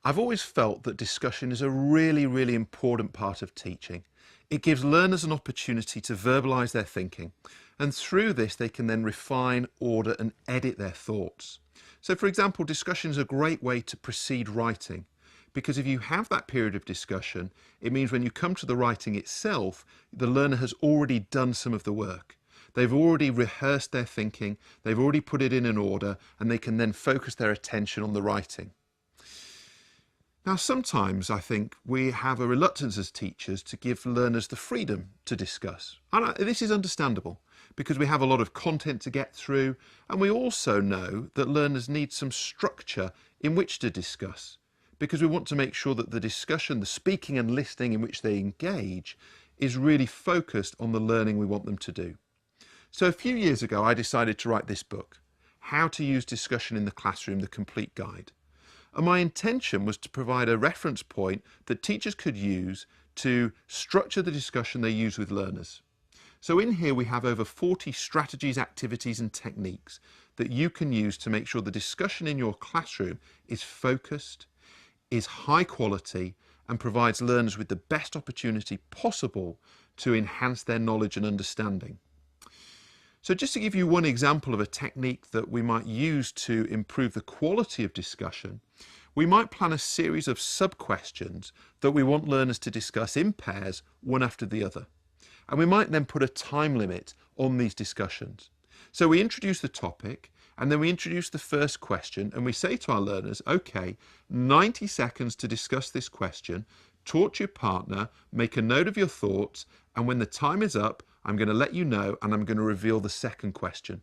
I've always felt that discussion is a really important part of teaching. It gives learners an opportunity to verbalise their thinking, and through this they can then refine, order and edit their thoughts. So for example, discussion is a great way to precede writing, because if you have that period of discussion, it means when you come to the writing itself, the learner has already done some of the work. They've already rehearsed their thinking, they've already put it in an order, and they can then focus their attention on the writing. Now, sometimes I think we have a reluctance as teachers to give learners the freedom to discuss. And this is understandable because we have a lot of content to get through, and we also know that learners need some structure in which to discuss, because we want to make sure that the discussion, the speaking and listening in which they engage is really focused on the learning we want them to do. So a few years ago, I decided to write this book, How to Use Discussion in the Classroom, the Complete Guide. And my intention was to provide a reference point that teachers could use to structure the discussion they use with learners. So in here we have over 40 strategies, activities and techniques that you can use to make sure the discussion in your classroom is focused, is high quality and provides learners with the best opportunity possible to enhance their knowledge and understanding. So just to give you one example of a technique that we might use to improve the quality of discussion, we might plan a series of sub-questions that we want learners to discuss in pairs, one after the other. And we might then put a time limit on these discussions. So we introduce the topic, and then we introduce the first question, and we say to our learners, okay, 90 seconds to discuss this question, talk to your partner, make a note of your thoughts, and when the time is up, I'm going to let you know and I'm going to reveal the second question.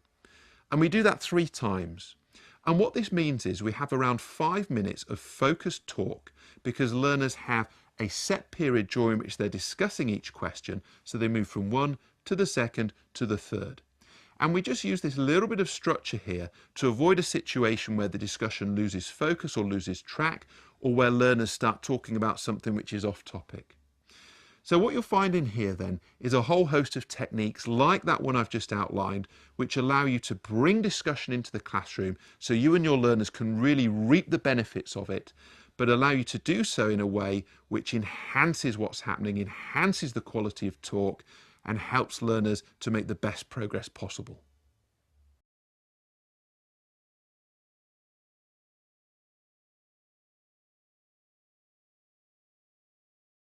And we do that 3 times. And what this means is we have around 5 minutes of focused talk because learners have a set period during which they're discussing each question. So they move from one to the second to the third. And we just use this little bit of structure here to avoid a situation where the discussion loses focus or loses track, or where learners start talking about something which is off topic. So what you'll find in here then is a whole host of techniques like that one I've just outlined, which allow you to bring discussion into the classroom so you and your learners can really reap the benefits of it, but allow you to do so in a way which enhances what's happening, enhances the quality of talk, and helps learners to make the best progress possible.